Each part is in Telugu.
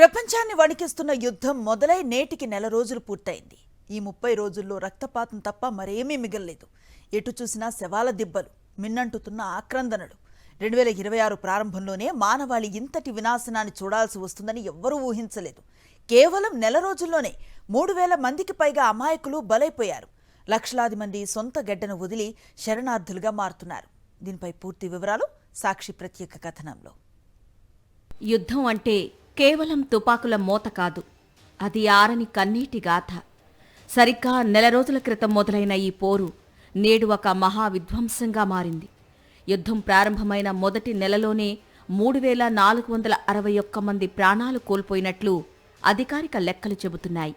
ప్రపంచాన్ని వణికిస్తున్న యుద్ధం మొదలై నేటికి నెల రోజులు పూర్తయింది. ఈ 30 రోజుల్లో రక్తపాతం తప్ప మరేమీ మిగల్లేదు. ఎటు చూసినా శవాల దిబ్బలు, మిన్నంటుతున్న ఆక్రందనలు. 2026 ప్రారంభంలోనే మానవాళి ఇంతటి వినాశనాన్ని చూడాల్సి వస్తుందని ఎవ్వరూ ఊహించలేదు. కేవలం నెల రోజుల్లోనే 3000 మందికి పైగా అమాయకులు బలైపోయారు. లక్షలాది మంది సొంత గడ్డను వదిలి శరణార్థులుగా మారుతున్నారు. దీనిపై పూర్తి వివరాలు సాక్షి ప్రత్యేక కథనంలో. యుద్ధం అంటే కేవలం తుపాకుల మోత కాదు, అది ఆరని కన్నీటి గాథ. సరిగ్గా నెల రోజుల క్రితం మొదలైన ఈ పోరు నేడు ఒక మహావిధ్వంసంగా మారింది. యుద్ధం ప్రారంభమైన మొదటి నెలలోనే 3461 మంది ప్రాణాలు కోల్పోయినట్లు అధికారిక లెక్కలు చెబుతున్నాయి.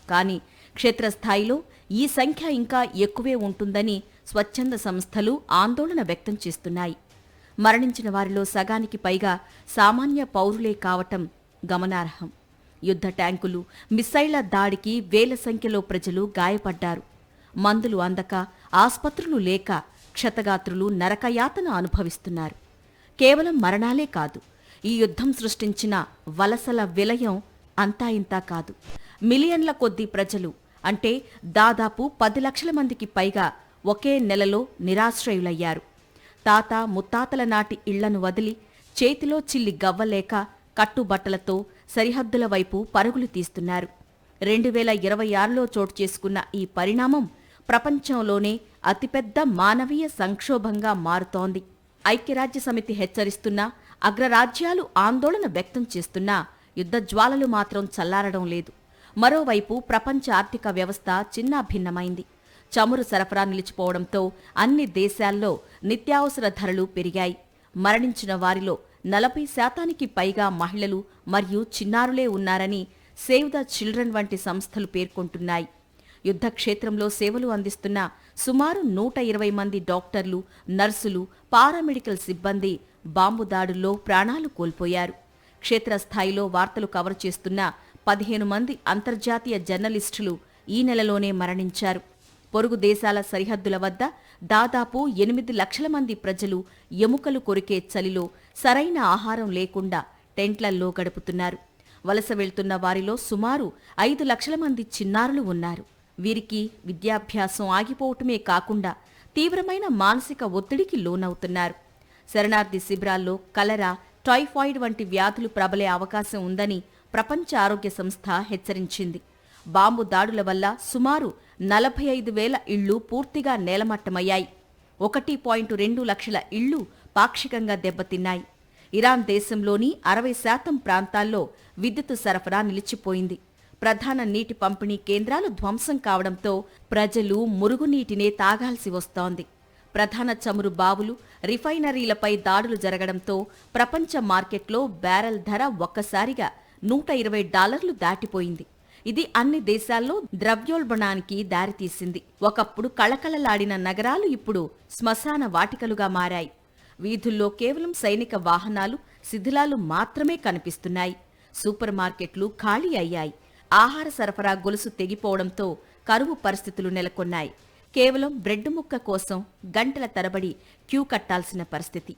కానీ క్షేత్రస్థాయిలో ఈ సంఖ్య ఇంకా ఎక్కువే ఉంటుందని స్వచ్ఛంద సంస్థలు ఆందోళన వ్యక్తం చేస్తున్నాయి. మరణించిన వారిలో సగానికి పైగా సామాన్య పౌరులే కావటం గమనార్హం. యుద్ధ ట్యాంకులు, మిస్సైళ్ల దాడికి వేల సంఖ్యలో ప్రజలు గాయపడ్డారు. మందులు అందక, ఆస్పత్రులు లేక క్షతగాత్రులు నరకయాతన అనుభవిస్తున్నారు. కేవలం మరణాలే కాదు, ఈ యుద్ధం సృష్టించిన వలసల విలయం అంతా ఇంతా కాదు. మిలియన్ల కొద్దీ ప్రజలు, అంటే దాదాపు 10 లక్షల మందికి పైగా ఒకే నెలలో నిరాశ్రయులయ్యారు. తాత ముత్తాతల నాటి ఇళ్లను వదిలి, చేతిలో చిల్లి గవ్వలేక కట్టుబట్టలతో సరిహద్దుల వైపు పరుగులు తీస్తున్నారు. 2026లో చోటు చేసుకున్న ఈ పరిణామం ప్రపంచంలోనే అతిపెద్ద మానవీయ సంక్షోభంగా మారుతోంది. ఐక్యరాజ్యసమితి హెచ్చరిస్తున్నా, అగ్రరాజ్యాలు ఆందోళన వ్యక్తం చేస్తున్నా యుద్ధ జ్వాలలు మాత్రం చల్లారడం లేదు. మరోవైపు ప్రపంచ ఆర్థిక వ్యవస్థ చిన్నాభిన్నమైంది. చమురు సరఫరా నిలిచిపోవడంతో అన్ని దేశాల్లో నిత్యావసర ధరలు పెరిగాయి. మరణించిన వారిలో 40% పైగా మహిళలు మరియు చిన్నారులే ఉన్నారని సేవ్ ద చిల్డ్రన్ వంటి సంస్థలు పేర్కొంటున్నాయి. యుద్ధక్షేత్రంలో సేవలు అందిస్తున్న సుమారు 120 మంది డాక్టర్లు, నర్సులు, పారామెడికల్ సిబ్బంది బాంబు దాడుల్లో ప్రాణాలు కోల్పోయారు. క్షేత్రస్థాయిలో వార్తలు కవర్ చేస్తున్న 15 మంది అంతర్జాతీయ జర్నలిస్టులు ఈ నెలలోనే మరణించారు. పొరుగు దేశాల సరిహద్దుల వద్ద దాదాపు 8 లక్షల మంది ప్రజలు ఎముకలు కొరికే చలిలో సరైన ఆహారం లేకుండా టెంట్లల్లో గడుపుతున్నారు. వలస వెళ్తున్న వారిలో సుమారు 5 లక్షల మంది చిన్నారులు ఉన్నారు. వీరికి విద్యాభ్యాసం ఆగిపోవటమే కాకుండా తీవ్రమైన మానసిక ఒత్తిడికి లోనవుతున్నారు. శరణార్థి శిబిరాల్లో కలరా, టైఫాయిడ్ వంటి వ్యాధులు ప్రబలే అవకాశం ఉందని ప్రపంచ ఆరోగ్య సంస్థ హెచ్చరించింది. బాంబు దాడుల వల్ల సుమారు 45,000 ఇళ్లు పూర్తిగా నేలమట్టమయ్యాయి. 1.2 లక్షల ఇళ్లు పాక్షికంగా దెబ్బతిన్నాయి. ఇరాన్ దేశంలోని 60% ప్రాంతాల్లో విద్యుత్ సరఫరా నిలిచిపోయింది. ప్రధాన నీటి పంపిణీ కేంద్రాలు ధ్వంసం కావడంతో ప్రజలు మురుగునీటినే తాగాల్సి వస్తోంది. ప్రధాన చమురు బావులు, రిఫైనరీలపై దాడులు జరగడంతో ప్రపంచ మార్కెట్లో బ్యారెల్ ధర ఒక్కసారిగా $120 దాటిపోయింది. ఇది అన్ని దేశాల్లో ద్రవ్యోల్బణానికి దారితీసింది. ఒకప్పుడు కళకళలాడిన నగరాలు ఇప్పుడు శ్మశాన వాటికలుగా మారాయి. వీధుల్లో కేవలం సైనిక వాహనాలు, శిథిలాలు మాత్రమే కనిపిస్తున్నాయి. సూపర్ మార్కెట్లు ఖాళీ అయ్యాయి. ఆహార సరఫరా గొలుసు తెగిపోవడంతో కరువు పరిస్థితులు నెలకొన్నాయి. కేవలం బ్రెడ్ ముక్క కోసం గంటల తరబడి క్యూ కట్టాల్సిన పరిస్థితి.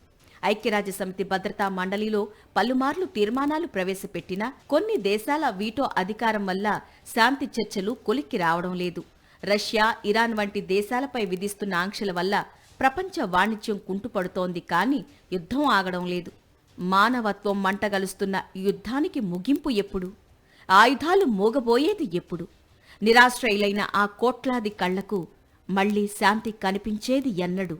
ఐక్యరాజ్యసమితి భద్రతా మండలిలో పలుమార్లు తీర్మానాలు ప్రవేశపెట్టినా కొన్ని దేశాల వీటో అధికారం వల్ల శాంతి చర్చలు కొలిక్కి రావడం లేదు. రష్యా, ఇరాన్ వంటి దేశాలపై విధిస్తున్న ఆంక్షల వల్ల ప్రపంచ వాణిజ్యం కుంటుపడుతోంది. కానీ యుద్ధం ఆగడం లేదు. మానవత్వం మంటగలుస్తున్న ఈ యుద్ధానికి ముగింపు ఎప్పుడు? ఆయుధాలు మోగబోయేది ఎప్పుడు? నిరాశ్రయులైన ఆ కోట్లాది కళ్లకు మళ్లీ శాంతి కనిపించేది ఎన్నడు?